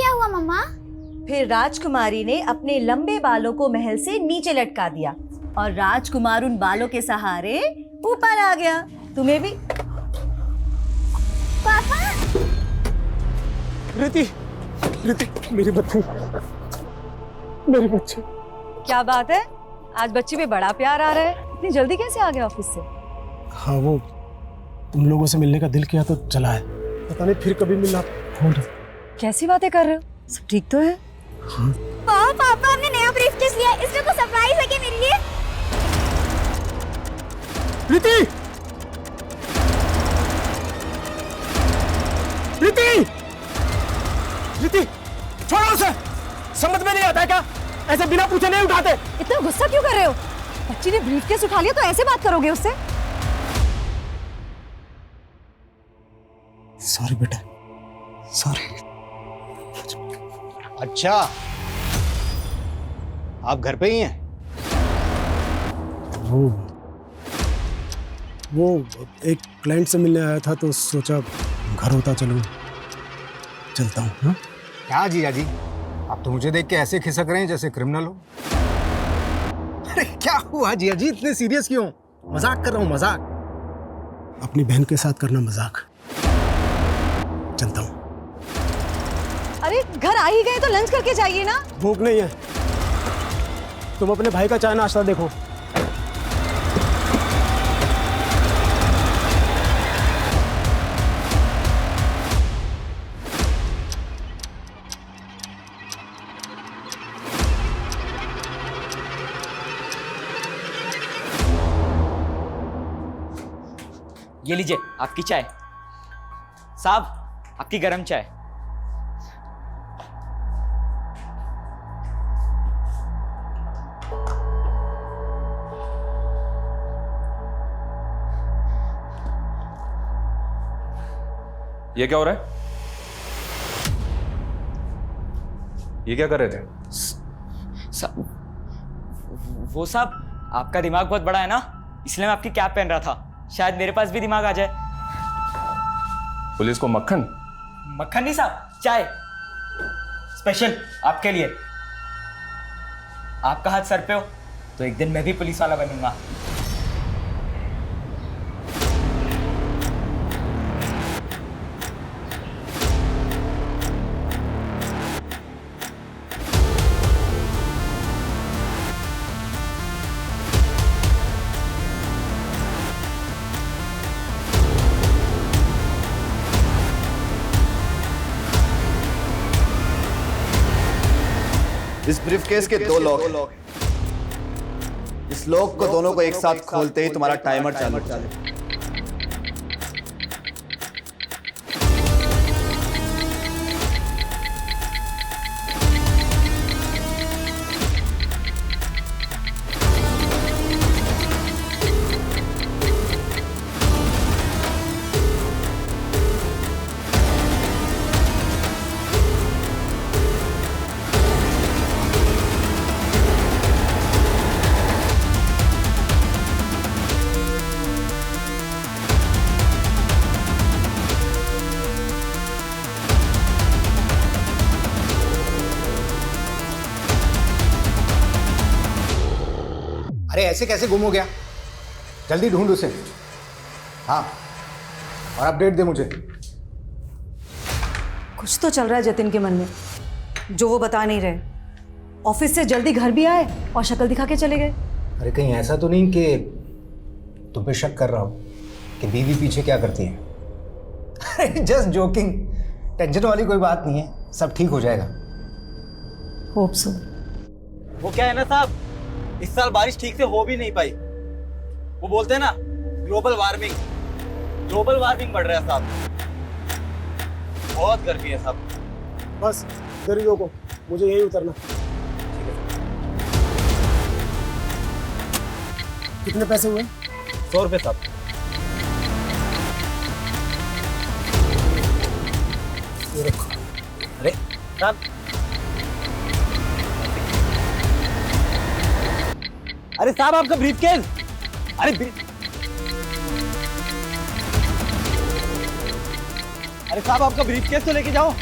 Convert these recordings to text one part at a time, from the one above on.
क्या हुआ मम्मा? फिर राजकुमारी ने अपने लंबे बालों को महल से नीचे लटका दिया और राजकुमार उन बालों के सहारे ऊपर आ गया। तुम्हें भी। पापा! रिति, रिति, मेरी बच्ची, मेरी बच्ची। क्या बात है, आज बच्ची पे बड़ा प्यार आ रहा है। इतनी जल्दी कैसे आ गया ऑफिस से? हाँ, वो तुम लोगों से मिलने का दिल किया तो चला है, पता नहीं फिर कभी मिलना होगा। कैसी बातें कर रहे हो? सब ठीक तो है? पापा हमने नया ब्रीफकेस लिया है, इसमें कुछ सरप्राइज है क्या मेरे लिए? रिति, रिति, रिति, छोड़ो उसे। समझ में नहीं आता है क्या? ऐसे बिना पूछे नहीं उठाते। इतना गुस्सा क्यों कर रहे हो? बच्ची ने ब्रीफकेस उठा लिया तो ऐसे बात करोगे उससे? सॉरी बेटा, सॉरी। अच्छा, आप घर पे ही हैं? वो एक क्लाइंट से मिलने आया था तो सोचा घर होता चलता हूँ। हाँ? क्या जीजा जी, आप तो मुझे देख के ऐसे खिसक रहे हैं जैसे क्रिमिनल हो। अरे क्या हुआ जीजा जी, इतने सीरियस क्यों? मजाक कर रहा हूँ, मजाक। अपनी बहन के साथ करना मजाक। चलता हूँ। अरे घर आ ही गए तो लंच करके जाइए ना। भूख नहीं है, तुम अपने भाई का चाय नाश्ता देखो। ये लीजिए आपकी चाय। साहब, आपकी गरम चाय। ये क्या हो रहा है? ये क्या कर रहे थे? वो साहब, आपका दिमाग बहुत बड़ा है ना, इसलिए मैं आपकी कैप पहन रहा था। शायद मेरे पास भी दिमाग आ जाए। पुलिस को मक्खन? मक्खन नहीं साहब, चाय स्पेशल आपके लिए। आपका हाथ सर पे हो तो एक दिन मैं भी पुलिस वाला बनूंगा। इस ब्रीफकेस के दो लॉक हैं। इस लॉक को दोनों को एक साथ खोलते ही तुम्हारा टाइमर चालू हो जाएगा। अरे ऐसे कैसे गुम हो गया? जल्दी ढूंढ उसे। हाँ, और अपडेट दे मुझे। कुछ तो चल रहा है जतिन के मन में जो वो बता नहीं रहे। ऑफिस से जल्दी घर भी आए और शक्ल दिखा के चले गए। अरे कहीं ऐसा तो नहीं कि तुम पे शक कर रहा हो कि बीवी पीछे क्या करती है? जस्ट जोकिंग, टेंशन वाली कोई बात नहीं है, सब ठीक हो जाएगा। Hope so. वो क्या है ना साहब, इस साल बारिश ठीक से हो भी नहीं पाई। वो बोलते हैं ना, ग्लोबल वार्मिंग बढ़ रहा है साहब। बहुत गर्मी है साहब। बस इधर ही रोको, मुझे यहीं उतरना। कितने पैसे हुए? 100 रुपये साहब। ये रखो। अरे साहब, अरे साहब आपका ब्रीफकेस। अरे साहब आपका ब्रीफकेस तो लेके जाओ।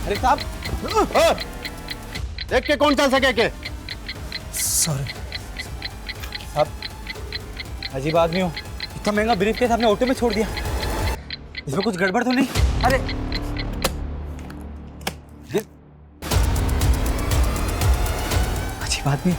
अरे साहब, देख के कौन चल सके के? सॉरी। साहब अजीब आदमी हो, इतना महंगा ब्रीफ केस आपने ऑटो में छोड़ दिया, इसमें कुछ गड़बड़ तो नहीं? अरे अजीब आदमी।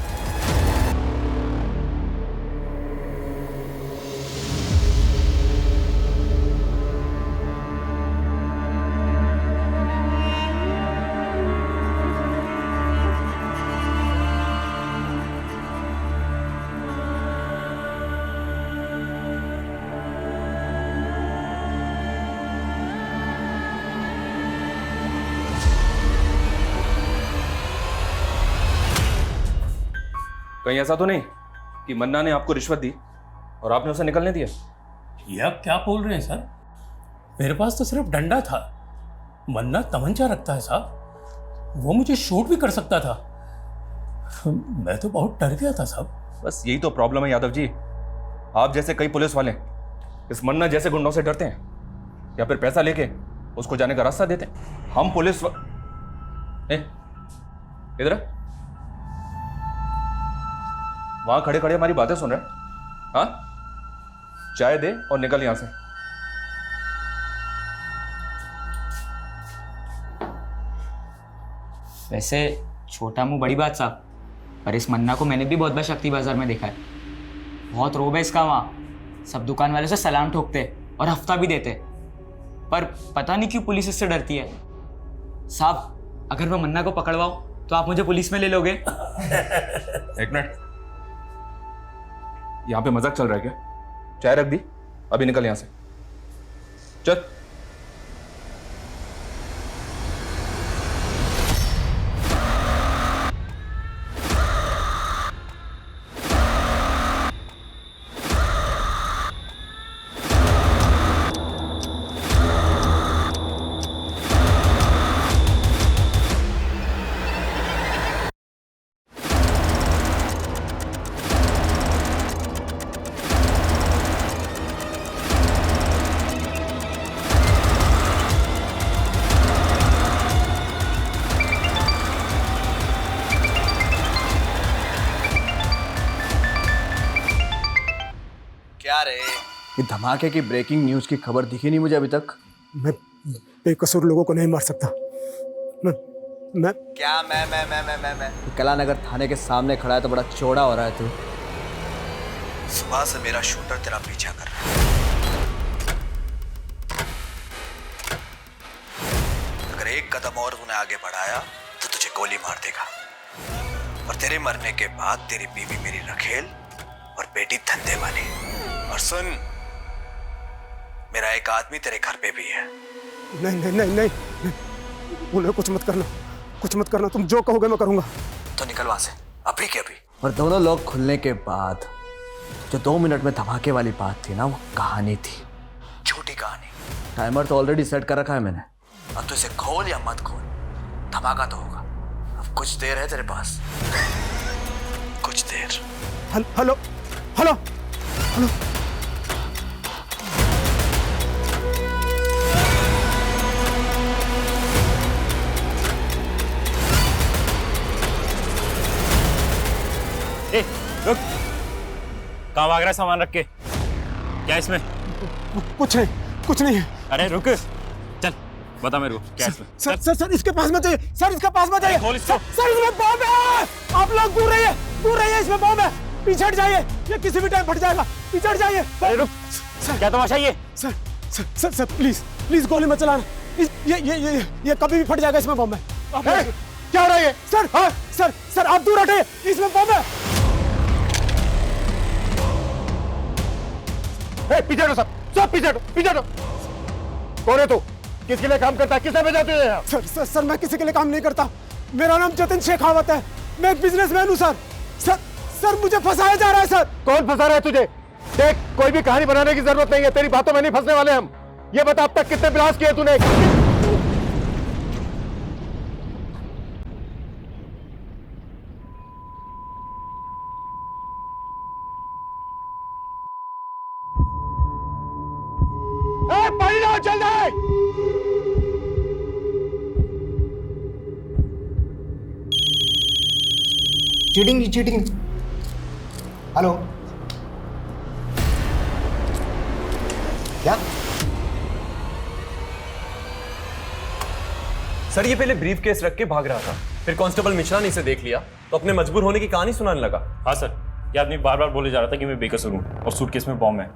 कहीं ऐसा तो नहीं कि मन्ना ने आपको रिश्वत दी और आपने उसे निकलने दिया? ये आप क्या बोल रहे हैं सर? मेरे पास तो सिर्फ डंडा था, मन्ना तमंचा रखता है साहब, वो मुझे शूट भी कर सकता था। मैं तो बहुत डर गया था साहब। बस यही तो प्रॉब्लम है यादव जी, आप जैसे कई पुलिस वाले इस मन्ना जैसे गुंडों से डरते हैं या फिर पैसा लेके उसको जाने का रास्ता देते हैं। हम पुलिस इधर आ। वहां खड़े खड़े हमारी बातें सुन रहे हैं? हाँ, चाय दे और निकल यहां से। वैसे छोटा मुंह बड़ी बात साहब, पर इस मन्ना को मैंने भी बहुत बार शक्ति बाजार में देखा है। बहुत रोब है इसका वहाँ, सब दुकान वाले से सलाम ठोकते और हफ्ता भी देते, पर पता नहीं क्यों पुलिस इससे डरती है। साहब अगर मैं मन्ना को पकड़वाऊं तो आप मुझे पुलिस में ले लोगे? एक मिनट, यहां पे मजाक चल रहा है क्या? चाय रख दी, अभी निकल यहां से, चल। क्या रे, ये धमाके की ब्रेकिंग न्यूज की खबर दिखी नहीं मुझे अभी तक। मैं बेकसूर लोगों को नहीं मार सकता। मैं क्या मैं कलानगर थाने के सामने खड़ा है तो बड़ा चौड़ा हो रहा है तू। सुबह से मेरा शूटर तेरा पीछा कर रहा है। अगर एक कदम और तूने आगे बढ़ाया तो तुझे गोली मार देगा, और तेरे मरने के बाद तेरी बीवी मेरी रखेल और बेटी धंधे वाली। और सुन, मेरा एक आदमी तेरे घर पे भी है। नहीं नहीं नहीं नहीं, उन्हें कुछ मत करना, कुछ मत करना। तुम जो कहोगे मैं करूंगा। तो निकल वहां से अभी के अभी। और दोनों लोग खुलने के बाद जो 2 मिनट में धमाके वाली बात थी ना, वो कहानी थी, झूठी कहानी। टाइमर तो ऑलरेडी सेट कर रखा है मैंने। अब तो इसे खोल या मत खोल, धमाका तो होगा। अब कुछ देर है तेरे पास, कुछ देर। Hello hello hello. ए, रुक, कहाँ भाग रहा है सामान रख के? क्या इसमें? कुछ नहीं है। अरे रुक, चल बता मेरे को क्या इसमें? सर सर सर इसके पास मत जाइए, सर इसके पास मत जाइए। खोल इसको। सर इसमें बम है, आप लोग दूर रहिए, इसमें बम है। पीछे हट जाइए, ये किसी भी टाइम फट जाएगा। पीछे हट जाइए। अरे रुक, क्या तमाशा ये? Sir sir sir sir please गोली मत चलाना। ये कभी भी फट जाएगा, इसमें बम है। क्या हो रहा है ये? सर हाँ सर आप दूर हटे, इसमें बम है। पीछे हटो सब पीछे हटो। कौन है तू? किसके लिए काम करता है? किसने भेजा तुझे यहाँ? सर मैं किसी के लिए काम नहीं करता। मेरा नाम जतिन शेखावत है, मैं एक बिजनेसमैन हूँ सर मुझे फंसाया जा रहा है सर। कौन फंसा रहा है तुझे? देख, कोई भी कहानी बनाने की जरूरत नहीं है, तेरी बातों में नहीं फंसने वाले हम। ये बता अब तक कितने ब्लास्ट किए तूने? पानी लाओ, चल जाए। चीटिंग जी, चीटिंग। हेलो, क्या? सर ये पहले ब्रीफ केस रख के भाग रहा था, फिर कांस्टेबल मिश्रा ने इसे देख लिया तो अपने मजबूर होने की कहानी सुनाने लगा। हाँ सर, ये आदमी बार बार बोले जा रहा था कि मैं बेकसूर हूँ और सूटकेस में बॉम्ब है।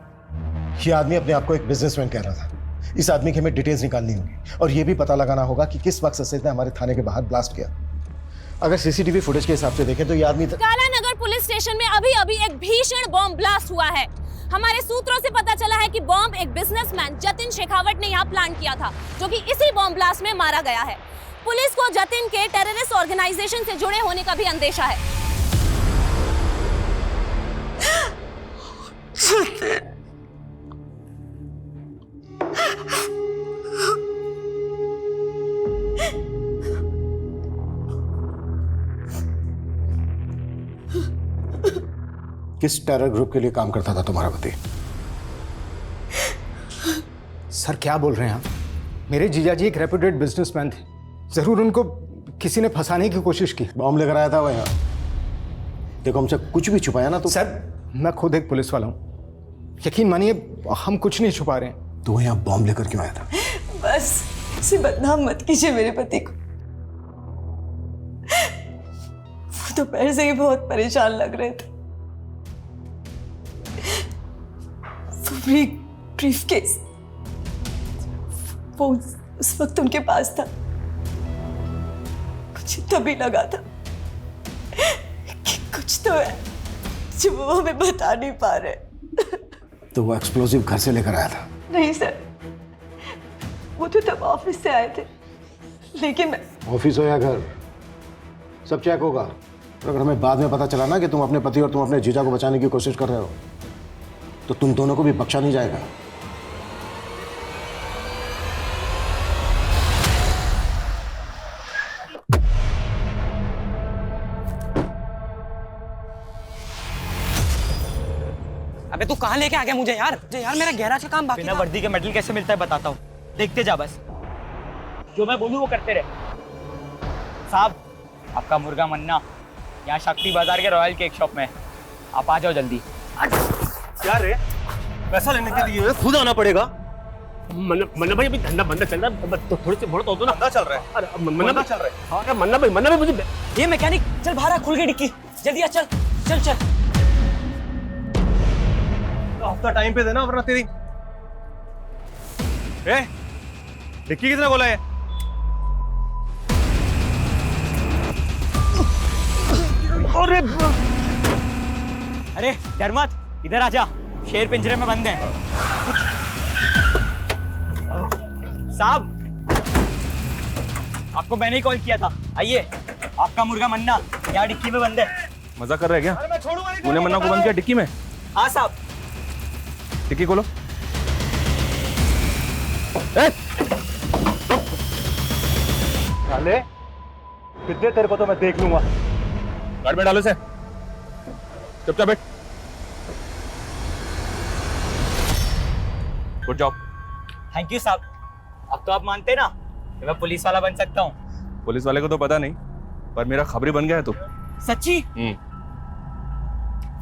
ये आदमी अपने आप को एक बिजनेसमैन कह रहा था। इस आदमी की हमें डिटेल्स निकालनी होगी और ये भी पता लगाना होगा कि किस वक्त से इसने हमारे थाने के बाहर ब्लास्ट किया। अगर सीसीटीवी फुटेज के हिसाब से देखें तो ये आदमी कालानगर पुलिस स्टेशन में अभी अभी एक भीषण बॉम्ब ब्लास्ट हुआ है। हमारे सूत्रों से पता चला है कि बॉम्ब एक बिजनेसमैन जतिन शेखावत ने यहाँ प्लान किया था, जो कि इसी बॉम्ब ब्लास्ट में मारा गया है। पुलिस को जतिन के टेररिस्ट ऑर्गेनाइजेशन से जुड़े होने का भी अंदेशा है। किस टेरर ग्रुप के लिए काम करता था तुम्हारा पति? सर क्या बोल रहे हैं आप? मेरे जीजा जी एक रेप्यूटेड बिजनेसमैन थे, जरूर उनको किसी ने फंसाने की कोशिश की। बॉम्ब लेकर आया था वो यहाँ। देखो हमसे कुछ भी छुपाया ना तो। सर मैं खुद एक पुलिस वाला हूँ, यकीन मानिए हम कुछ नहीं छुपा रहे हैं। तो यहाँ बॉम्ब लेकर क्यों आया था? बस इसे बदनाम मत कीजिए मेरे पति को। वो दोपहर से ही बहुत परेशान लग रहे थे। ब्रीफकेस वो उस वक्त उनके पास था। कुछ तभी लगा था कि कुछ तो है जो वो हमें बता नहीं पा रहे। तो वो एक्सप्लोजिव घर से लेकर आया था? नहीं सर, वो तो तब ऑफिस से आए थे, लेकिन मैं ऑफिस हो या घर, सब चेक होगा। और अगर हमें बाद में पता चला ना कि तुम अपने पति और तुम अपने जीजा को बचाने की कोशिश कर रहे हो तो तुम दोनों को भी बख्शा नहीं जाएगा। अबे तू कहाँ लेके आ गया मुझे यार? यार मेरा गैराज का काम बाकी बिना वर्दी के मेडल कैसे मिलता है बताता हूँ, देखते जा बस। जो मैं बोलूँ वो करते रहे। साहब आपका मुर्गा मन्ना यहाँ शक्ति बाजार के रॉयल केक शॉप में, आप आ जाओ जल्दी। क्या रे, पैसा लेने के लिए खुद आना पड़ेगा? मन्ना भाई अभी धंधा बंदा चल रहा है, तो थोड़ी सी मोड़ तो ना। धंधा चल रहा है? अरे मन्ना चल रहा है? हाँ मन्ना भाई मुझे ये मैकेनिक चल बाहर आ, खुल गई डिक्की, जल्दी आ, चल चल चल। हफ्ता टाइम पे देना वरना तेरी। ए, डिक्की किसने बोला है? अरे डर मत, इधर आ जा, शेर पिंजरे में बंद है। साहब आपको मैंने ही कॉल किया था, आइए। आपका मुर्गा मन्ना यहाँ डिक्की में बंद है। मजा कर रहे हैं क्या? तूने मन्ना को बंद किया डिक्की में? हाँ साहब। डिक्की खोलो। साले कितने तेरे को तो मैं देख लूंगा। गाड़ी में डालो इसे, चुपचाप बैठ। Good job. थैंक यू साहब। अब तो आप मानते ना कि मैं पुलिस वाला बन सकता हूँ। पुलिस वाले को तो पता नहीं, पर मेरा खबरी बन गया है तू। सच्ची?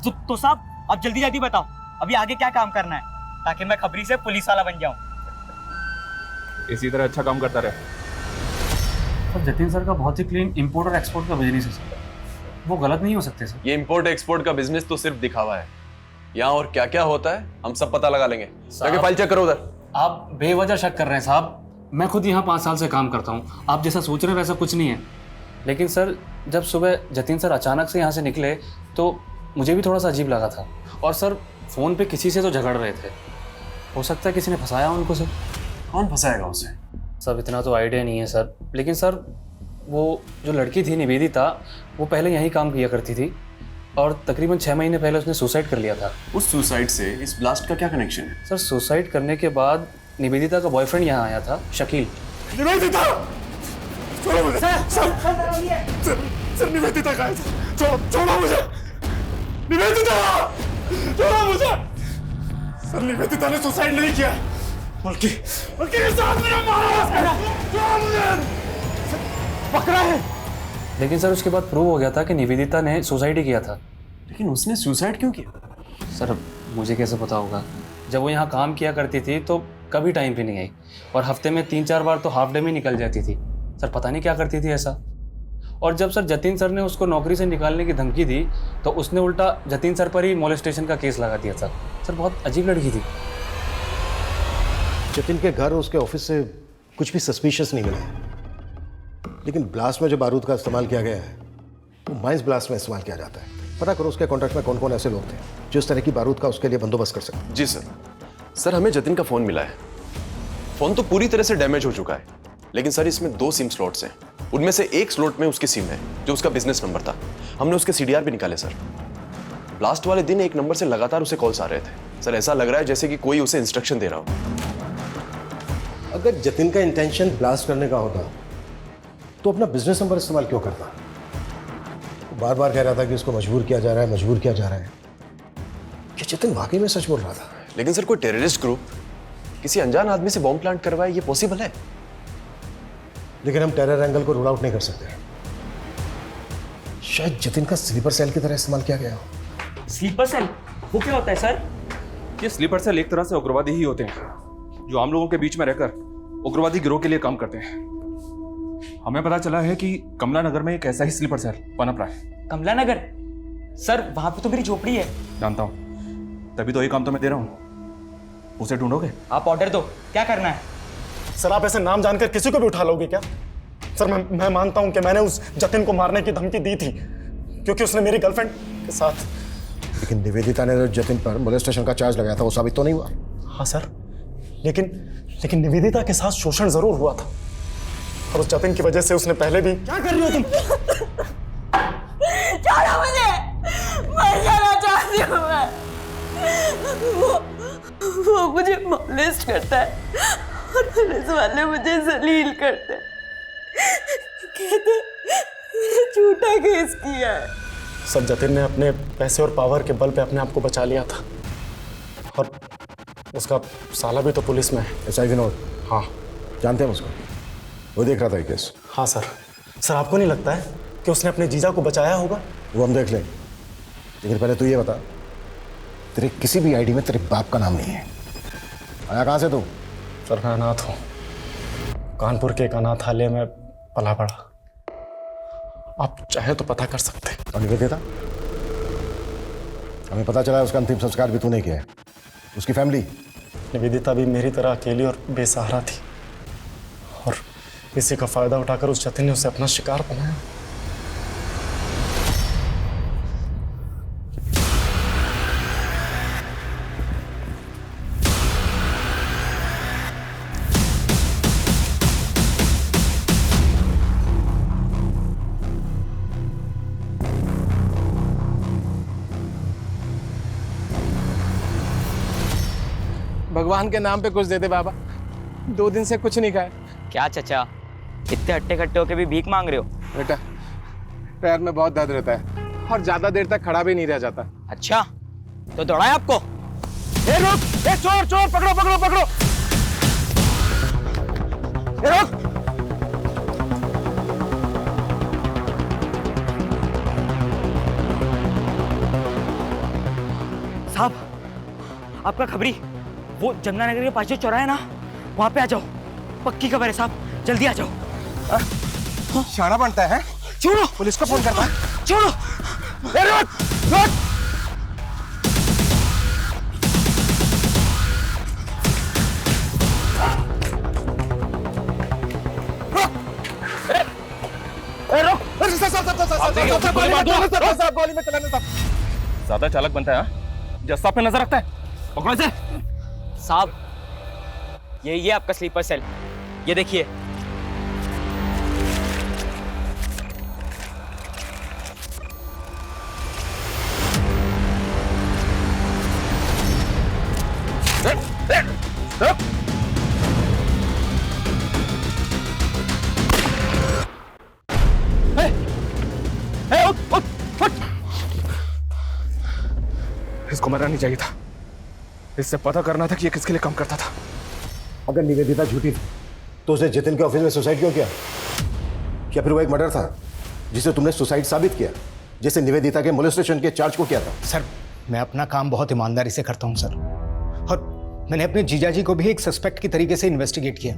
तो साहब आप जल्दी जल्दी बताओ अभी आगे क्या काम करना है, ताकि मैं खबरी से पुलिस वाला बन जाऊं। इसी तरह अच्छा काम करता रहे। सर जतिन सर का बहुत ही क्लीन इंपोर्ट और एक्सपोर्ट का बिजनेस है सर, वो गलत नहीं हो सकते सर। ये इंपोर्ट एक्सपोर्ट का बिजनेस तो सिर्फ दिखावा है, यहाँ और क्या क्या होता है हम सब पता लगा लेंगे। जाके फाइल चेक करो उधर। आप बेवजह शक कर रहे हैं साहब, मैं खुद यहाँ 5 साल से काम करता हूँ, आप जैसा सोच रहे हैं वैसा कुछ नहीं है। लेकिन सर जब सुबह जतिन सर अचानक से यहाँ से निकले तो मुझे भी थोड़ा सा अजीब लगा था। और सर फ़ोन पे किसी से तो झगड़ रहे थे, हो सकता है किसी ने फंसाया उनको। सर कौन फंसाएगा उसे? सब इतना तो आइडिया नहीं है सर, लेकिन सर वो जो लड़की थी निवेदिता, वो पहले यहीं काम किया करती थी और तकरीबन 6 महीने पहले उसने सुसाइड कर लिया था। उस सुसाइड से इस ब्लास्ट का क्या कनेक्शन है? सर सुसाइड करने के बाद निवेदिता का बॉयफ्रेंड यहाँ आया था, शकील। निवेदिता! छोड़ो मुझे! सर निवेदिता कहाँ है? छोड़ो मुझे! निवेदिता! छोड़ो मुझे! सर निवेदिता ने सुसाइड नहीं किया, बल्कि इस आदमी ने मारा। छोड़ो मुझे! पकड़ा है लेकिन सर उसके बाद प्रूव हो गया था कि निवेदिता ने सुसाइड ही किया था। लेकिन उसने सुसाइड क्यों किया? सर मुझे कैसे पता होगा, जब वो यहाँ काम किया करती थी तो कभी टाइम पे नहीं आई, और हफ्ते में 3-4 बार तो हाफ डे में निकल जाती थी। सर पता नहीं क्या करती थी ऐसा। और जब सर जतिन सर ने उसको नौकरी से निकालने की धमकी दी तो उसने उल्टा जतिन सर पर ही मोलेस्टेशन का केस लगा दिया था। सर बहुत अजीब लड़की थी। जतिन के घर उसके ऑफिस से कुछ भी सस्पिशियस नहीं मिला, लेकिन ब्लास्ट में जो बारूद का इस्तेमाल किया गया है वो माइंस ब्लास्ट में इस्तेमाल किया जाता है। पता करो उसके कॉन्ट्रैक्ट में कौन कौन ऐसे लोग थे जो इस तरह की बारूद का उसके लिए बंदोबस्त कर सकते। जी सर, हमें जतिन का फोन मिला है। फोन तो पूरी तरह से डैमेज हो चुका है, लेकिन सर इसमें 2 सिम स्लॉट्स हैं। उनमें से एक स्लॉट में उसकी सिम है जो उसका बिजनेस नंबर था। हमने उसके CDR भी निकाले सर। लास्ट वाले दिन एक नंबर से लगातार उसे कॉल्स आ रहे थे। सर ऐसा लग रहा है जैसे कि कोई उसे इंस्ट्रक्शन दे रहा हो। अगर जतिन का इंटेंशन ब्लास्ट करने का होता तो अपना बिजनेस नंबर इस्तेमाल क्यों करता? बार बार कह रहा था कि उसको मजबूर किया जा रहा है, मजबूर किया जा रहा है। क्या जतिन वाकई में सच बोल रहा था? लेकिन सर कोई टेररिस्ट ग्रुप किसी अनजान आदमी से बॉम्ब प्लांट करवाए, ये पॉसिबल है? लेकिन हम टेरर एंगल को रूल आउट नहीं कर सकते। शायद जतिन का स्लीपर सेल की तरह इस्तेमाल किया गया हो। स्लीपर सेल वो क्या होता है सर? ये स्लीपर सेल एक तरह से उग्रवादी ही होते हैं जो आम लोगों के बीच में रहकर उग्रवादी गिरोह के लिए काम करते हैं। हमें पता चला है कि कमला नगर में एक ऐसा ही स्लीपर सेल पनप रहा है। कमला नगर? सर वहां पे तो मेरी झोपड़ी है। जानता हूं, तभी तो ये काम तो मैं दे रहा हूं। उसे ढूंढोगे? आप ऑर्डर दो, क्या करना है? सर आप ऐसे नाम जानकर किसी को भी उठा लोगे क्या? सर मैं मानता हूं कि मैंने उस जतिन को मारने की धमकी दी थी क्योंकि उसने मेरी गर्लफ्रेंड के साथ। लेकिन निवेदिता ने जो जतिन पर मोलेस्टेशन का चार्ज लगाया था वो साबित तो नहीं हुआ। हाँ सर, लेकिन निवेदिता के साथ शोषण जरूर हुआ था और उस जतिन की वजह से उसने पहले भी। क्या कर रही हो तुम? छोड़ो मुझे, मर जाना चाहती हूँ मैं। वो मुझे मोलेस्ट करता है और पुलिस वाले मुझे जलील करते हैं, कहते मैंने झूठा केस किया है। सर जतिन ने अपने पैसे और पावर के बल पे अपने आप को बचा लिया था और उसका साला भी तो पुलिस में है। SI विनोद? हाँ जानते हैं उसको, वो देख रहा था ये केस। हाँ सर आपको नहीं लगता है कि उसने अपने जीजा को बचाया होगा? वो हम देख लें, लेकिन पहले तू ये बता, तेरे किसी भी आईडी में तेरे बाप का नाम नहीं है। आया कहाँ से तू? सर मैं अनाथ हूँ, कानपुर के एक अनाथालय में पला पड़ा। आप चाहे तो पता कर सकते हैं। और निवेदिता? हमें पता चला है उसका अंतिम संस्कार भी तूने किया है। उसकी फैमिली? निवेदिता भी मेरी तरह अकेली और बेसहारा थी और इसी का फायदा उठाकर उस जतिन ने उसे अपना शिकार बनाया। भगवान के नाम पे कुछ दे दे बाबा, 2 दिन से कुछ नहीं खाए। क्या चचा, इतने हट्टे कट्टे होके भी भीख मांग रहे हो? बेटा पैर में बहुत दर्द रहता है और ज्यादा देर तक खड़ा भी नहीं रह जाता। अच्छा तो दौड़ाए आपको? ए रुक, ए चोर चोर, पकड़ो पकड़ो पकड़ो। ए रुक। साहब आपका खबरी, वो जमुना नगर के पास जो चौराहा है ना, वहां पे आ जाओ। पक्की खबर है साहब, जल्दी आ जाओ। शाना बनता है? छोड़ो, पुलिस को फोन करना है। छोड़ो। रुक रुक। ज्यादा चालक बनता है, जस्सा पे नजर रखता है। पकड़ो इसे। साहब यही है आपका स्लीपर सेल, ये देखिए। इसको मरना नहीं चाहिए था, इससे पता करना था कि ये किसके लिए काम करता था। अगर निवेदिता झूठी थी तो उसने जतिन के ऑफिस में सुसाइड क्यों किया? क्या फिर वो एक मर्डर था? जिसे तुमने सुसाइड साबित किया, जैसे निवेदिता के मोलेस्टेशन के चार्ज को किया था। सर मैं अपना काम बहुत ईमानदारी से करता हूँ सर, और मैंने अपने जीजा जी को भी एक सस्पेक्ट की तरीके से इन्वेस्टिगेट किया।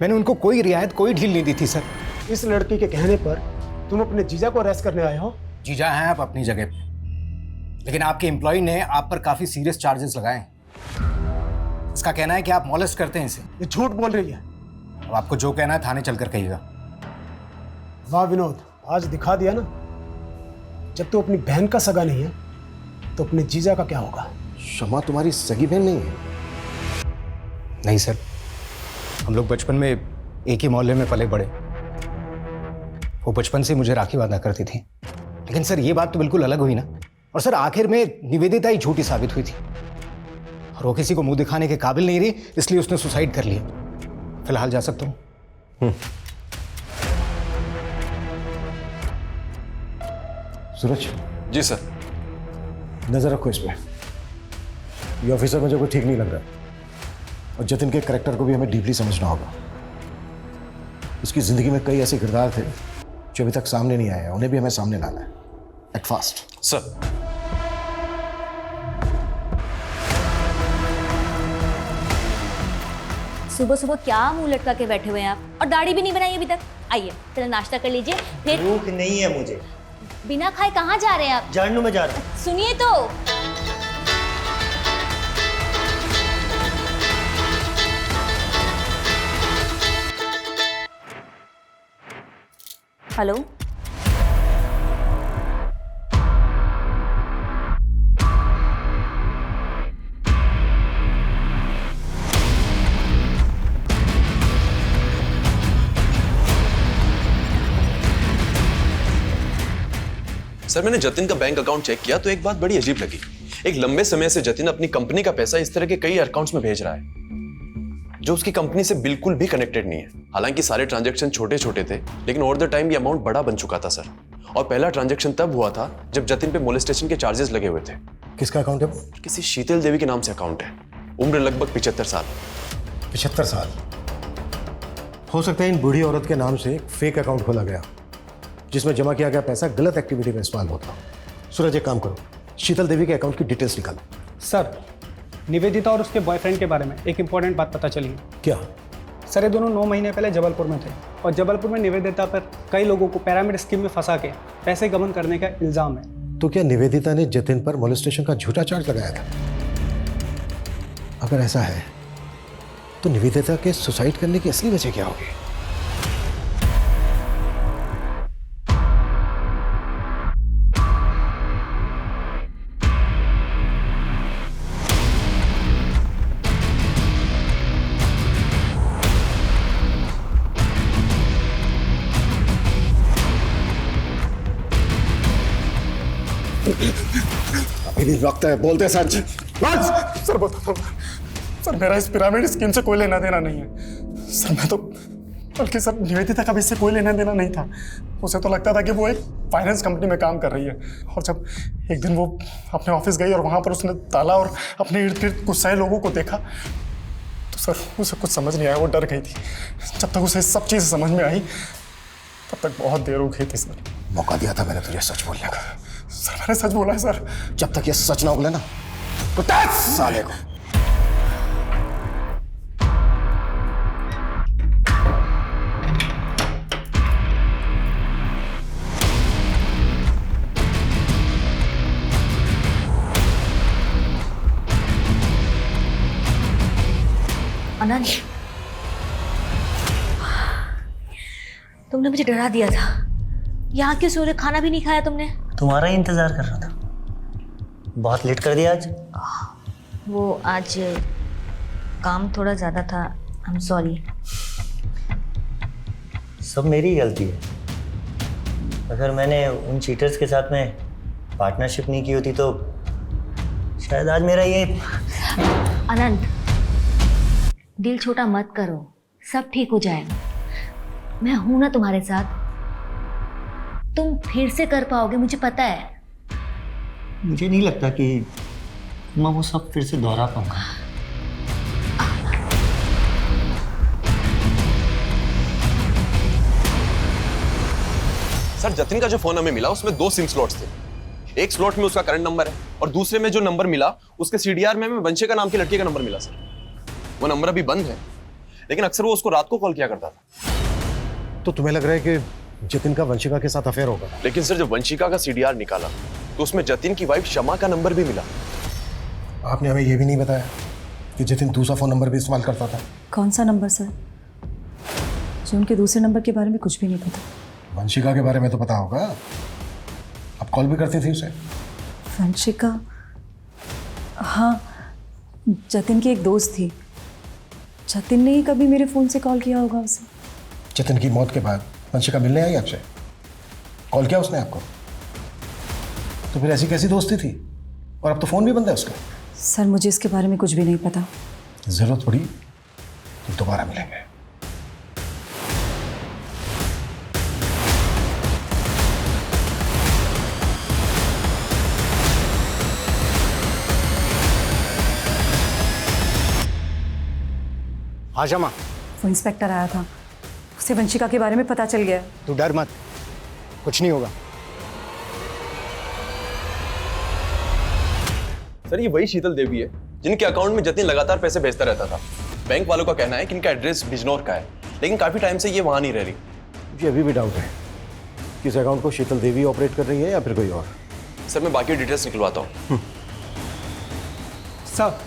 मैंने उनको कोई रियायत, कोई ढील नहीं दी थी सर। इस लड़की के कहने पर तुम अपने जीजा को अरेस्ट करने आए हो? जीजा हैं आप अपनी जगह पे, लेकिन आपके एम्प्लॉय ने आप पर काफी सीरियस चार्जेस लगाए हैं। इसका कहना है कि आप मॉलेस्ट करते हैं इसे। ये झूठ बोल रही है। अब आपको जो कहना है थाने चलकर कहिएगा। वाह विनोद, आज दिखा दिया ना, जब तू अपनी बहन का सगा नहीं है तो अपने जीजा का क्या होगा? शमा तुम्हारी सगी बहन नहीं है? नहीं सर, हम लोग बचपन में एक ही मोहल्ले में पले बड़े। वो बचपन से मुझे राखी बांधा करती थी। लेकिन सर ये बात तो बिल्कुल अलग हुई ना। और सर आखिर में निवेदिता ही झूठी साबित हुई थी, और वो किसी को मुंह दिखाने के काबिल नहीं रही, इसलिए उसने सुसाइड कर लिया। फिलहाल जा सकता हूँ? सूरज। जी सर। नजर रखो इस पे। ये ऑफिसर मुझे कोई ठीक नहीं लग रहा, और जतिन के कैरेक्टर को भी हमें डीपली समझना होगा। उसकी जिंदगी में कई ऐसे किरदार थे जो अभी तक सामने नहीं आए हैं, उन्हें भी हमें सामने लाना है एट फास्ट। सर। सुबह सुबह क्या मुंह लटका के बैठे हुए हैं आप, और दाढ़ी भी नहीं बनाई अभी तक। आइए पहले नाश्ता कर लीजिए, फिर। भूख नहीं है मुझे। बिना खाए कहाँ जा रहे हैं आप? जानू में जा रहा हूँ। सुनिए तो। हेलो, सर मैंने जतिन का बैंक अकाउंट चेक किया तो एक बात बड़ी अजीब लगी। एक लंबे समय से जतिन अपनी कंपनी का पैसा इस तरह के कई अकाउंट्स में भेज रहा है जो उसकी कंपनी से बिल्कुल भी कनेक्टेड नहीं है। हालांकि सारे ट्रांजैक्शन छोटे छोटे थे, लेकिन ओवर द टाइम ये अमाउंट बड़ा बन चुका था सर। और पहला ट्रांजैक्शन तब हुआ था जब जतिन पे मोलेस्टेशन के चार्जेस लगे हुए थे। किसका अकाउंट है वो? किसी शीतल देवी के नाम से अकाउंट है। उम्र लगभग 75 साल। 75 साल? हो सकता है इन बूढ़ी औरत के नाम से एक फेक अकाउंट खोला गया जिसमें जमा किया गया पैसा गलत एक्टिविटी में इस्तेमाल होता। सूरज एक काम करो, शीतल देवी के अकाउंट की डिटेल्स निकालो। सर, निवेदिता और उसके बॉयफ्रेंड के बारे में एक इंपॉर्टेंट बात पता चली है। क्या? सर ये दोनों 9 महीने पहले जबलपुर में थे, और जबलपुर में निवेदिता पर कई लोगों को पिरामिड स्कीम में फंसा के पैसे गबन करने का इल्जाम है। तो क्या निवेदिता ने जतिन पर मोलेस्टेशन का झूठा चार्ज लगाया था? अगर ऐसा है तो निवेदिता के सुसाइड करने की असली वजह क्या होगी? अभी भी वक्त है, बोलते सच। सर बताता हूँ सर, मेरा इस पिरामिड स्कीम से कोई लेना देना नहीं है सर। मैं तो बल्कि सर निवेदिता का भी इससे कोई लेना देना नहीं था। उसे तो लगता था कि वो एक फाइनेंस कंपनी में काम कर रही है, और जब एक दिन वो अपने ऑफिस गई और वहाँ पर उसने ताला और अपने इर्द गिर्द गुस्साए लोगों को देखा तो सर उसे कुछ समझ नहीं आया। वो डर गई थी। जब तक उसे सब चीज़ समझ में आई तब तक बहुत देर हो गई थी सर। मौका दिया था मैंने तुझे सच बोलने का। सर मैंने सच बोला है सर। जब तक ये सच ना बोले ना तो साले को। अनंत, तुमने मुझे डरा दिया था। यहाँ क्यों सो रहे? खाना भी नहीं खाया तुमने? तुम्हारा ही इंतजार कर रहा था। बहुत लेट कर दिया आज। वो आज काम थोड़ा ज़्यादा था। I am sorry. सब मेरी ही गलती है। अगर मैंने उन चीटर्स के साथ में पार्टनरशिप नहीं की होती तो शायद आज मेरा ये। अनंत, दिल छोटा मत करो, सब ठीक हो जाएगा। मैं हूं ना तुम्हारे साथ। तुम फिर से कर पाओगे, मुझे पता है। मुझे नहीं लगता कि मैं वो सब फिर से दोहरा पाऊंगा। सर जतिन का जो फोन हमें मिला उसमें 2 सिम स्लॉट्स थे। एक स्लॉट में उसका करंट नंबर है और दूसरे में जो नंबर मिला उसके सीडीआर में हमें वंशिका नाम की लड़की का नंबर मिला सर। वो नंबर अभी बंद है, लेकिन अक्सर वो उसको रात को कॉल किया करता था। तो तुम्हें लग रहा है कि जतिन का वंशिका के साथ अफेयर होगा? लेकिन सर जब वंशिका का सीडीआर निकाला तो उसमें जतिन की वाइफ शमा का नंबर भी मिला। आपने हमें यह भी नहीं बताया कि जतिन दूसरा फोन नंबर भी इस्तेमाल करता था। कौन सा नंबर सर? जो उनके दूसरे नंबर के बारे में कुछ भी नहीं पता। वंशिका के बारे में तो पता होगा, आप कॉल भी करती थी उसे। वंशिका? हाँ, जतिन की एक दोस्त थी। जतिन ने ही कभी मेरे फ़ोन से कॉल किया होगा उसे। जतिन की मौत के बाद वंशिका मिलने आई आपसे? कॉल किया उसने आपको? तो फिर ऐसी कैसी दोस्ती थी? और अब तो फ़ोन भी बंद है उसका। सर मुझे इसके बारे में कुछ भी नहीं पता। ज़रूरत पड़ी तो दोबारा मिलेंगे। हाँ शमा, वो इंस्पेक्टर आया था, उसे वंशिका के बारे में पता चल गया। तू डर मत, कुछ नहीं होगा। सर ये वही शीतल देवी है जिनके अकाउंट में जतिन लगातार पैसे भेजता रहता था। बैंक वालों का कहना है कि इनका एड्रेस बिजनौर का है, लेकिन काफी टाइम से ये वहां नहीं रह रही। मुझे अभी भी डाउट है कि इस अकाउंट को शीतल देवी ऑपरेट कर रही है या फिर कोई और। सर मैं बाकी डिटेल्स निकलवाता हूँ। सर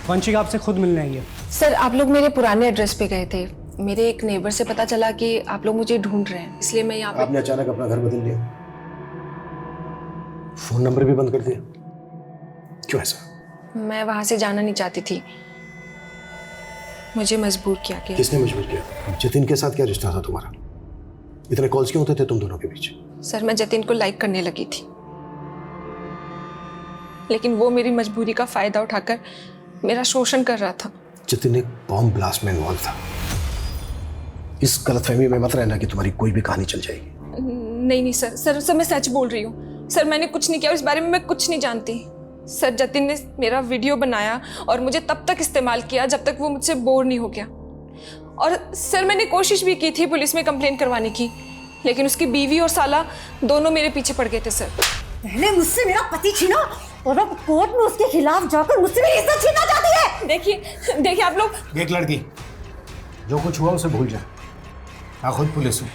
वंशिका आपसे खुद मिलने आई है। सर आप लोग मेरे पुराने एड्रेस पे गए थे। मेरे एक नेबर से पता चला कि आप लोग मुझे ढूंढ रहे हैं, इसलिए मैं यहाँ पे। आपने अचानक अपना घर बदल लिया, फोन नंबर भी बंद कर दिया, क्यों ऐसा? मैं वहां से जाना नहीं चाहती थी, मुझे मजबूर किया गया। किसने मजबूर किया? जतिन के साथ क्या रिश्ता था तुम्हारा? इतने कॉल्स क्यों होते थे तुम दोनों के बीच? सर मैं जतिन को लाइक करने लगी थी, लेकिन वो मेरी मजबूरी का फायदा उठाकर मेरा शोषण कर रहा था। जतिन एक बॉम्ब ब्लास्ट में इन्वॉल्व था। इस गलतफहमी में मत रहना कि तुम्हारी कोई भी कहानी चल जाएगी। नहीं सर मैं सच बोल रही हूँ। सर मैंने कुछ नहीं किया, इस बारे में मैं कुछ नहीं जानती। सर जतिन ने मेरा वीडियो बनाया और मुझे तब तक इस्तेमाल किया जब तक वो मुझसे बोर नहीं हो गया। और सर मैंने कोशिश भी की थी पुलिस में कंप्लेन करवाने की, लेकिन उसकी बीवी और साला दोनों मेरे पीछे पड़ गए थे। सर पहले मुझसे मेरा पति छीना और अब कोर्ट में उसके खिलाफ जाकर मुझसे मेरी इज्जत छीनना चाहती है। देखिए आप लोग। देख लड़की, जो कुछ हुआ उसे भूल जा। मैं खुद पुलिस हूँ,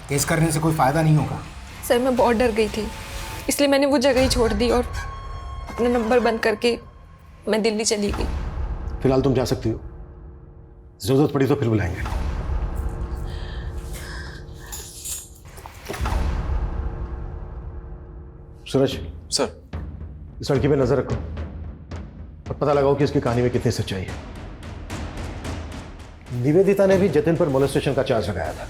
केस करने से कोई फायदा नहीं होगा। सर मैं बहुत डर गई थी, इसलिए मैंने वो जगह ही छोड़ दी और अपना नंबर बंद करके मैं दिल्ली चली गई। फिलहाल तुम जा सकती हो, जरूरत पड़ी तो फिर बुलाएंगे। सूरज सर, इस लड़की पे नजर रखो और पता लगाओ कि इसकी कहानी में कितनी सच्चाई है। निवेदिता ने भी जतिन पर मोलेस्टेशन का चार्ज लगाया था।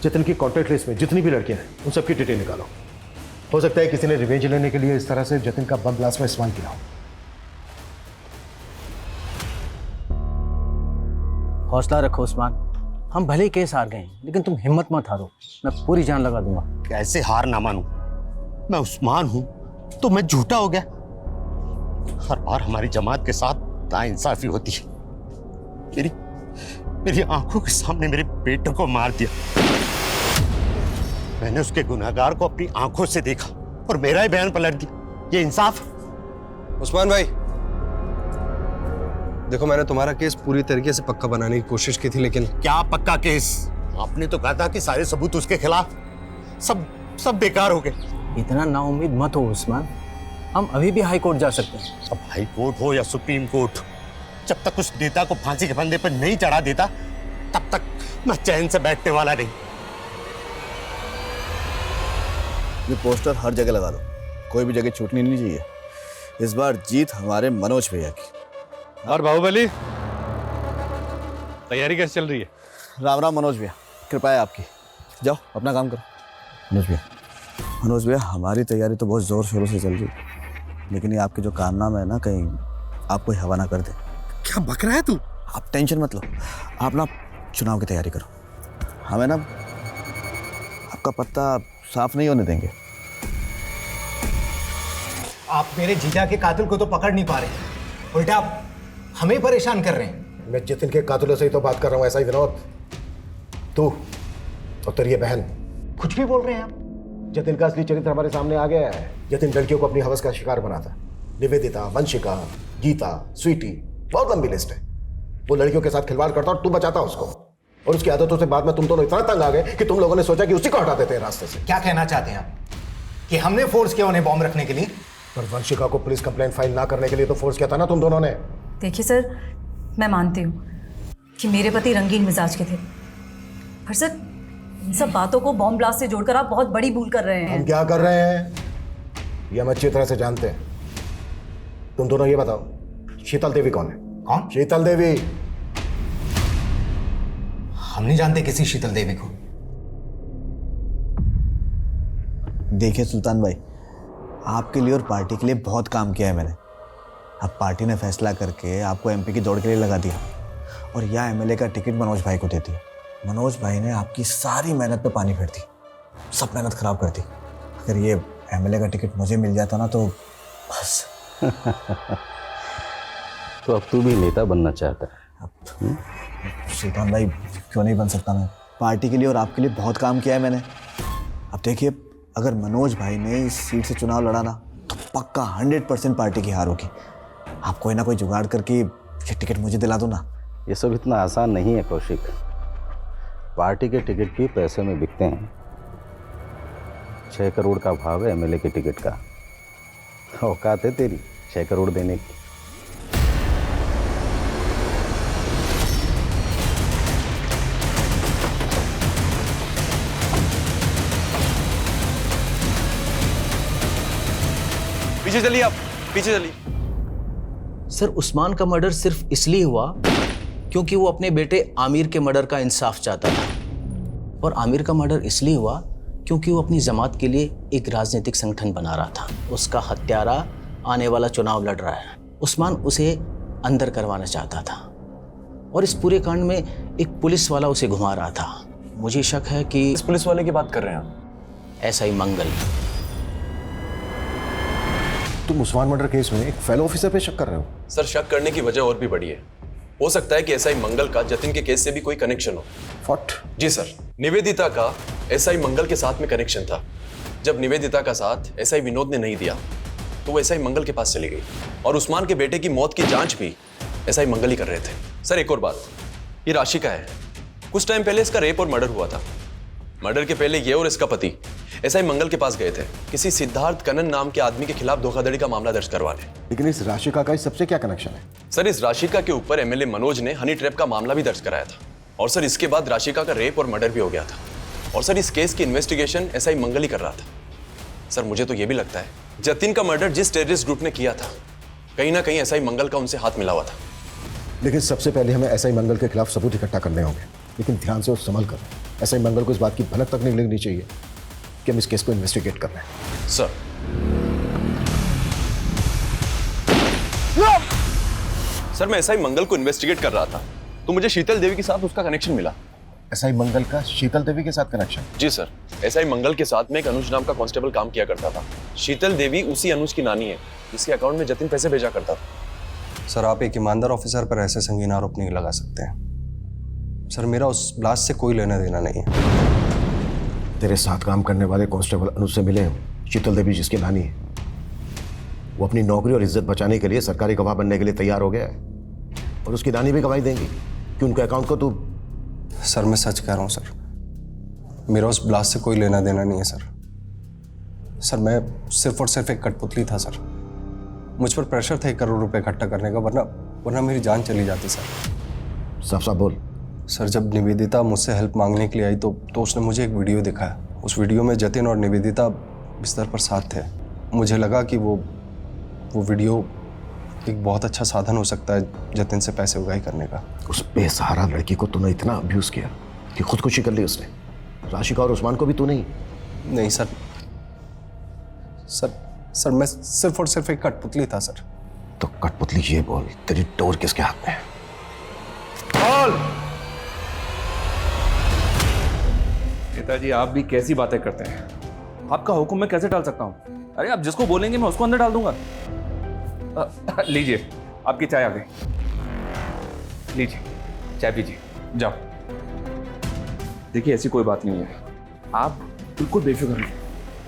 जतिन की कॉन्टैक्ट लिस्ट में जितनी भी लड़कियां हैं उन सबकी डिटेल निकालो। हो सकता है किसी ने रिवेंज लेने के लिए इस तरह से जतिन का बम ब्लास्ट में इस्तेमाल किया हो। हौसला रखो उस्मान, हम भले ही केस हार गए लेकिन तुम हिम्मत मत हारो, मैं पूरी जान लगा दूंगा। कैसे हार ना मानूं? मैं उस्मान हूं तो मैं झूठा हो गया? हर बार हमारी जमात के साथ नाइंसाफी होती है। मेरी आंखों के सामने मेरे बेटे को मार दिया। मैंने उसके गुनहगार को अपनी आंखों से देखा और मेरा ही बयान पलट दिया। ये इंसाफ? उस्मान भाई देखो, मैंने तुम्हारा केस पूरी तरीके से पक्का बनाने की कोशिश की थी, लेकिन क्या पक्का केस? आपने तो कहा था कि सारे सबूत उसके खिलाफ, सब बेकार हो गए। इतना नाउम्मीद मत हो उस्मान, हम अभी भी हाई कोर्ट जा सकते हैं। अब हाई कोर्ट हो या सुप्रीम कोर्ट, जब तक उस नेता को फांसी के फंदे पर नहीं चढ़ा देता तब तक मैं चैन से बैठने वाला नहीं। ये पोस्टर हर जगह लगा दो, कोई भी जगह छूटनी नहीं चाहिए। इस बार जीत हमारे मनोज भैया की। और बाहुबली, तैयारी कैसे चल रही है? राम राम मनोज भैया, कृपा है आपकी। जाओ अपना काम करो। मनोज भैया हमारी तैयारी तो बहुत जोर शोरों से चल रही है, लेकिन ये आपके जो कारनामे है ना, कहीं आपको हवा ना कर दे। क्या बक रहा है तू? आप टेंशन मत लो, आप ना चुनाव की तैयारी करो, हमें ना आपका पत्ता साफ नहीं होने देंगे। आप मेरे जीजा के कातिल को तो पकड़ नहीं पा रहे, उल्टा आप हमें परेशान कर रहे हैं। मैं जतिन के कातिलों से ही तो बात कर रहा हूँ, ऐसा ही विनोद। तू और तेरी ये बहन कुछ भी बोल रहे हैं आप। जतिन का असली चरित्र हमारे सामने आ गया है। जतिन लड़कियों को अपनी हवस का शिकार बनाता। निवेदिता, वंशिका, गीता, स्वीटी, बहुत लंबी लिस्ट है। वो लड़कियों के साथ खिलवाड़ करता और तू बचाता उसको। और उसकी आदतों से बाद में तुम दोनों इतना तंग आ गए कि तुम लोगों ने सोचा कि उसी को हटा देते हैं रास्ते से। क्या कहना चाहते हैं आप कि हमने फोर्स किया उन्हें बॉम्ब रखने के लिए? पर वंशिका को पुलिस कंप्लेंट फाइल ना करने के लिए तो फोर्स किया था ना तुम दोनों ने। देखिए सर, मैं मानती हूँ कि मेरे पति रंगीन मिजाज के थे, पर सर इन सब बातों को बॉम्ब ब्लास्ट से जोड़कर आप बहुत बड़ी भूल कर रहे हैं। हम क्या कर रहे हैं ये हम अच्छी तरह से जानते हैं। तुम दोनों ये बताओ, शीतल देवी कौन है? कौन? शीतल देवी। हम नहीं जानते किसी शीतल देवी को। देखिए सुल्तान भाई, आपके लिए और पार्टी के लिए बहुत काम किया है मैंने। अब पार्टी ने फैसला करके आपको एमपी की दौड़ के लिए लगा दिया और यह एमएलए का टिकट मनोज भाई को दे दिया। मनोज भाई ने आपकी सारी मेहनत पे पानी फेर दी, सब मेहनत खराब कर दी। अगर ये एमएलए का टिकट मुझे मिल जाता ना तो बस। तो अब तू भी नेता बनना चाहता है? सुल्तान भाई क्यों नहीं बन सकता मैं? पार्टी के लिए और आपके लिए बहुत काम किया है मैंने। अब देखिए, अगर मनोज भाई ने इस सीट से चुनाव लड़ा ना तो पक्का 100% पार्टी की हार होगी। आप कोई ना कोई जुगाड़ करके ये टिकट मुझे दिला दो ना। ये सब इतना आसान नहीं है कौशिक। पार्टी के टिकट भी पैसे में बिकते हैं। 6 करोड़ का भाव है एमएलए के टिकट का। औकात है तेरी 6 करोड़ देने की? पीछे चलिए आप, पीछे चलिए। सर, उस्मान का मर्डर सिर्फ इसलिए हुआ क्योंकि वो अपने बेटे आमिर के मर्डर का इंसाफ चाहता था, और आमिर का मर्डर इसलिए हुआ क्योंकि वो अपनी जमात के लिए एक राजनीतिक संगठन बना रहा था। उसका हत्यारा आने वाला चुनाव लड़ रहा है। उस्मान उसे अंदर करवाना चाहता था और इस पूरे कांड में एक पुलिस वाला उसे घुमा रहा था। मुझे शक है कि इस पुलिस वाले की बात कर रहे हैं आप? ऐसा ही मंगल। तुम उस्मान मर्डर केस में एक फेलो ऑफिसर पे शक कर रहे हो? सर, शक करने की वजह और भी बड़ी है। हो सकता है कि एसआई मंगल का जतिन के केस से भी कोई कनेक्शन हो। व्हाट? जी सर, निवेदिता का एसआई मंगल के साथ में कनेक्शन था। जब निवेदिता का साथ एसआई विनोद ने नहीं दिया तो वो एसआई मंगल के पास चली गई, और उस्मान के बेटे की मौत की जांच भी एसआई मंगल ही कर रहे थे। सर, एक और बात, ये राशि का है। कुछ टाइम पहले इसका रेप और मर्डर हुआ था। मर्डर के पहले ये और इसका पति एसआई मंगल के पास गए थे किसी सिद्धार्थ कनन नाम के आदमी के खिलाफ धोखाधड़ी का मामला दर्ज करवाने। लेकिन इस राशिका का इस सबसे क्या कनेक्शन है? सर, इस राशिका के ऊपर एमएलए मनोज ने हनी ट्रैप का मामला भी दर्ज कराया था, और सर इसके बाद राशिका का रेप और मर्डर भी हो गया था। और सर, इस केस की इन्वेस्टिगेशन एसआई मंगल ही कर रहा था। सर, मुझे तो यह भी लगता है जतिन का मर्डर जिस टेररिस्ट ग्रुप ने किया था, कहीं ना कहीं एसआई मंगल का उनसे हाथ मिला हुआ था। लेकिन सबसे पहले हमें एसआई मंगल के खिलाफ सबूत इकट्ठा करने होंगे, लेकिन ध्यान से और संभल कर। एसआई मंगल को इस बात की भनक तक नहीं लगनी चाहिए कि हम इस केस को इन्वेस्टिगेट कर रहे हैं। सर, मैं एसआई मंगल को इन्वेस्टिगेट कर रहा था तो मुझे शीतल देवी के साथ उसका कनेक्शन मिला। एसआई मंगल का शीतल देवी के साथ कनेक्शन? जी सर, एसआई मंगल के साथ में एक अनुज नाम का कांस्टेबल काम किया करता था। शीतल देवी उसी अनुज की नानी है जिसके अकाउंट में जतिन पैसे भेजा करता था। सर, आप एक ईमानदार ऑफिसर पर ऐसे संगीन आरोप नहीं लगा सकते हैं। सर, मेरा उस ब्लास्ट से कोई लेना देना नहीं है। तेरे साथ काम करने वाले कांस्टेबल अनुज से मिले शीतल देवी जिसकी नानी है, वो अपनी नौकरी और इज्जत बचाने के लिए सरकारी गवाह बनने के लिए तैयार हो गया है, और उसकी नानी भी गवाही देंगी कि उनके अकाउंट को तू। सर, मैं सच कह रहा हूँ सर, मेरा उस ब्लास्ट से कोई लेना देना नहीं है सर। सर, मैं सिर्फ और सिर्फ एक कठपुतली था सर। मुझ पर प्रेशर था 1 करोड़ रुपए इकट्ठा करने का, वरना मेरी जान चली जाती सर। साफ साफ बोल। सर, जब निवेदिता मुझसे हेल्प मांगने के लिए आई तो उसने मुझे एक वीडियो दिखाया। उस वीडियो में जतिन और निवेदिता बिस्तर पर साथ थे। मुझे लगा कि वो वीडियो एक बहुत अच्छा साधन हो सकता है जतिन से पैसे उगाही करने का। उस बेसहारा लड़की को तूने इतना अब्यूज किया कि खुदकुशी कर ली उसने। राशिका और उस्मान को भी तू नहीं सर, मैं सिर्फ और सिर्फ एक कठपुतली था सर। तो कठपुतली ये बोल, तेरी डोर किसके हाथ में है? बोल। नेताजी, आप भी कैसी बातें करते हैं? आपका हुक्म मैं कैसे टाल सकता हूं? अरे, आप जिसको बोलेंगे मैं उसको अंदर डाल दूंगा। लीजिए, आपकी चाय आ गई। लीजिए, चाय पीजिए, जाओ। देखिए, ऐसी कोई बात नहीं है। आप बिल्कुल बेफिक्र रहिए,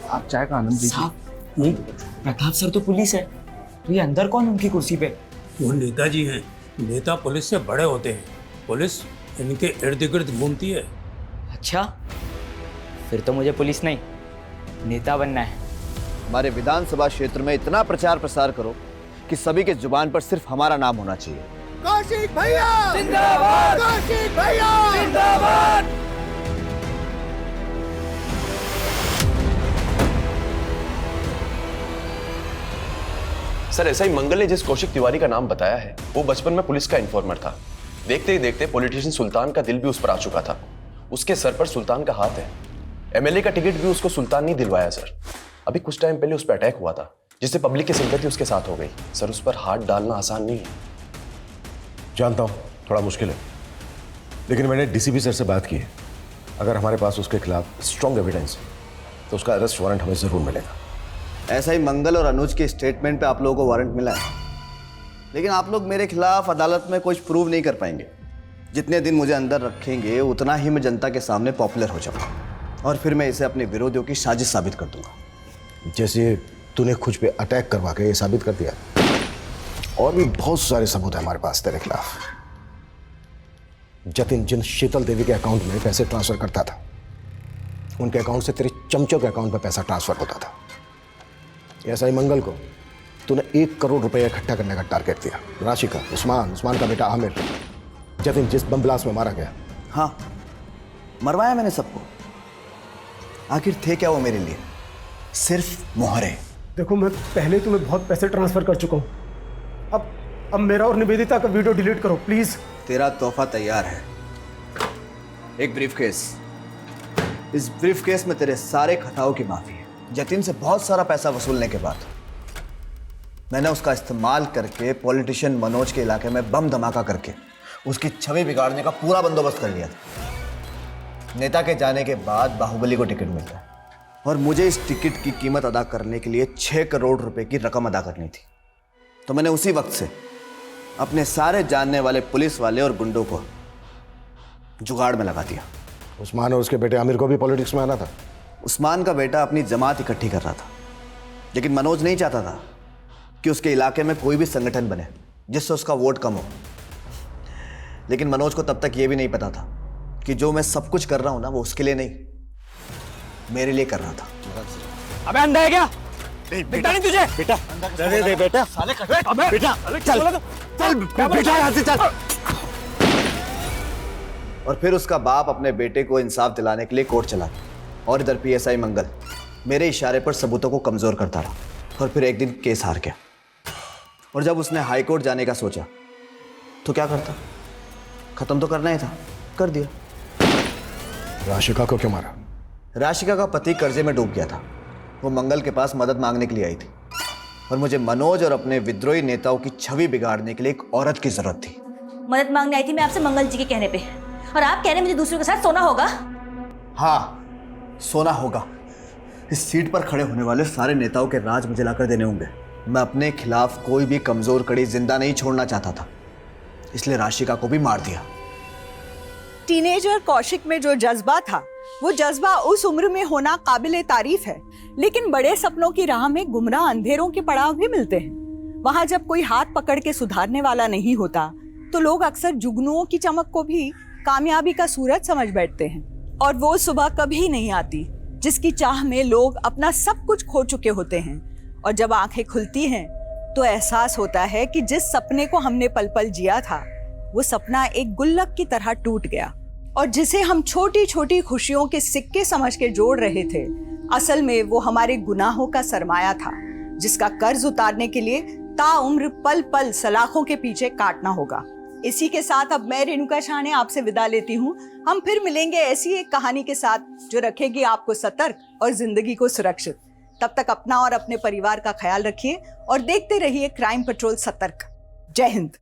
आप चाय का आनंद लीजिए। प्रताप सर तो पुलिस है, तो ये अंदर कौन उनकी कुर्सी पे? वो नेताजी हैं। नेता पुलिस से बड़े होते हैं, पुलिस इनके इर्द गिर्द घूमती है। अच्छा, फिर तो मुझे पुलिस नहीं नेता बनना है। हमारे विधानसभा क्षेत्र में इतना प्रचार प्रसार करो कि सभी के जुबान पर सिर्फ हमारा नाम होना चाहिए। कौशिक भैया जिंदाबाद, कौशिक भैया जिंदाबाद। सर ऐसा ही मंगल ने जिस कौशिक तिवारी का नाम बताया है वो बचपन में पुलिस का इन्फॉर्मर था। देखते ही देखते पॉलिटिशियन सुल्तान का दिल भी उस पर आ चुका था। उसके सर पर सुल्तान का हाथ है। एमएलए का टिकट भी उसको सुल्तान नहीं दिलवाया सर। अभी कुछ टाइम पहले उस पर अटैक हुआ था जिससे पब्लिक की सिंपैथी उसके साथ हो गई। सर उस पर हाथ डालना आसान नहीं है। जानता हूं थोड़ा मुश्किल है, लेकिन मैंने डीसीपी सर से बात की है। अगर हमारे पास उसके खिलाफ स्ट्रॉन्ग एविडेंस है तो उसका अरेस्ट वारंट हमें जरूर मिलेगा। ऐसा ही मंगल और अनुज के स्टेटमेंट पे आप लोगों को वारंट मिला है, लेकिन आप लोग मेरे खिलाफ अदालत में कुछ प्रूव नहीं कर पाएंगे। जितने दिन मुझे अंदर रखेंगे उतना ही मैं जनता के सामने पॉपुलर हो जाऊंगा और फिर मैं इसे अपने विरोधियों की साजिश साबित कर दूंगा। जैसे तूने खुद पे अटैक करवा के ये साबित कर दिया, और भी बहुत सारे सबूत है हमारे पास तेरे खिलाफ। जतिन जिन शीतल देवी के अकाउंट में पैसे ट्रांसफर करता था, उनके अकाउंट से तेरे चमचों के अकाउंट में पैसा ट्रांसफर होता था। ऐसा ही मंगल को तूने 1 करोड़ रुपए इकट्ठा करने का टारगेट दिया। राशि का उस्मान का बेटा आमिर, जतिन जिस बम ब्लास्ट में मारा गया। हाँ, मरवाया मैंने सबको। आखिर थे क्या वो मेरे लिए? सिर्फ मोहरे। देखो मैं पहले तुम्हें बहुत पैसे ट्रांसफर कर चुका हूँ, अब मेरा और निवेदिता का वीडियो डिलीट करो प्लीज। तेरा तोहफा तैयार है, एक ब्रीफकेस। इस ब्रीफकेस में तेरे सारे खताओं की माफी है। जतिन से बहुत सारा पैसा वसूलने के बाद मैंने उसका इस्तेमाल करके पॉलिटिशियन मनोज के इलाके में बम धमाका करके उसकी छवि बिगाड़ने का पूरा बंदोबस्त कर लिया था। नेता के जाने के बाद बाहुबली को टिकट मिलता है और मुझे इस टिकट की कीमत अदा करने के लिए 6 करोड़ रुपए की रकम अदा करनी थी। तो मैंने उसी वक्त से अपने सारे जानने वाले पुलिस वाले और गुंडों को जुगाड़ में लगा दिया। उस्मान और उसके बेटे आमिर को भी पॉलिटिक्स में आना था। उस्मान का बेटा अपनी जमात इकट्ठी कर रहा था, लेकिन मनोज नहीं चाहता था कि उसके इलाके में कोई भी संगठन बने जिससे उसका वोट कम हो। लेकिन मनोज को तब तक यह भी नहीं पता था कि जो मैं सब कुछ कर रहा हूं ना वो उसके लिए नहीं, मेरे लिए कर रहा था। अबे अंधा है क्या? दिखता नहीं तुझे? बेटा दे बेटा, साले बेटा चल चल बेटा यहाँ से चल। और फिर उसका बाप अपने बेटे को इंसाफ दिलाने के लिए कोर्ट चला गया और इधर पीएसआई मंगल मेरे इशारे पर सबूतों को कमजोर करता रहा। और फिर एक दिन केस हार गया और जब उसने हाई कोर्ट जाने का सोचा तो क्या करता? खत्म तो करना ही था, कर दिया। राशिका को क्यों मारा? राशिका का पति कर्जे में डूब गया था। वो मंगल के पास मदद मांगने के लिए आई थी और मुझे मनोज और अपने विद्रोही नेताओं की छवि बिगाड़ने के लिए एक औरत की जरूरत थी। मदद मांगने आई थी मैं आपसे मंगल जी के कहने पे, और आप कह रहे मुझे दूसरों के साथ सोना होगा? हाँ, सोना होगा। इस सीट पर खड़े होने वाले सारे नेताओं के राज मुझे लाकर देने होंगे। मैं अपने खिलाफ कोई भी कमजोर कड़ी जिंदा नहीं छोड़ना चाहता था, इसलिए राशिका को भी मार दिया। टीनेजर कौशिक में जो जज्बा था वो जज्बा उस उम्र में होना काबिले तारीफ है, लेकिन बड़े सपनों की राह में गुमराह अंधेरों के पड़ाव भी मिलते हैं। वहाँ जब कोई हाथ पकड़ के सुधारने वाला नहीं होता तो लोग अक्सर जुगनुओं की चमक को भी कामयाबी का सूरज समझ बैठते हैं। और वो सुबह कभी नहीं आती जिसकी चाह में लोग अपना सब कुछ खो चुके होते हैं, और जब आंखें खुलती हैं तो एहसास होता है कि जिस सपने को हमने पल पल जिया था वो सपना एक गुल्लक की तरह टूट गया, और जिसे हम छोटी छोटी खुशियों के सिक्के समझ के जोड़ रहे थे असल में वो हमारे गुनाहों का सरमाया था, जिसका कर्ज उतारने के लिए ताउम्र पल पल सलाखों के पीछे काटना होगा। इसी के साथ अब मैं रेणुका शाह आपसे विदा लेती हूँ। हम फिर मिलेंगे ऐसी एक कहानी के साथ जो रखेगी आपको सतर्क और जिंदगी को सुरक्षित। तब तक अपना और अपने परिवार का ख्याल रखिए और देखते रहिए क्राइम पेट्रोल सतर्क। जय हिंद।